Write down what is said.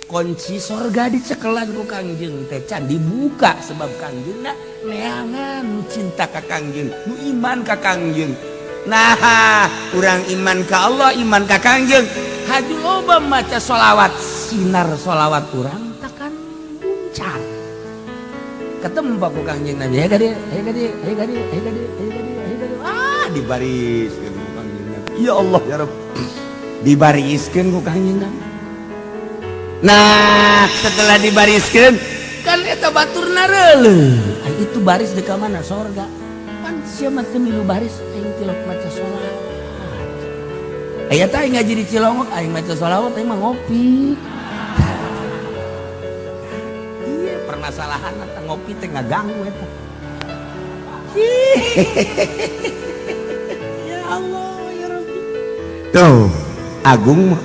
kunci sorga dicekelan ku Kangjeng teh can dibuka sebab Kangjeng neangan cinta ka Kangjeng nu iman ka Kangjeng. Nah urang iman ka Allah iman ka Kangjeng haju loba maca sholawat sinar sholawat urang takan muncar ketempa ku Kangjeng Nabi ayo gade dibariskeun ku Kangjeng Nabi ya Allah ya Rabb dibariskeun ku Kangjeng Nabi. Nah setelah dibariskan kan eta baturna reuleuh itu baris di ka mana sorga pan sia mah teu milu baris aing tilok maca sholawat aya teh aing ngaji di Cilongok aing maca sholawat aing mah ngopi ieu permasalahan eta ngopi teh ngaganggu eta ya Allah ya Rabbi tuh Agung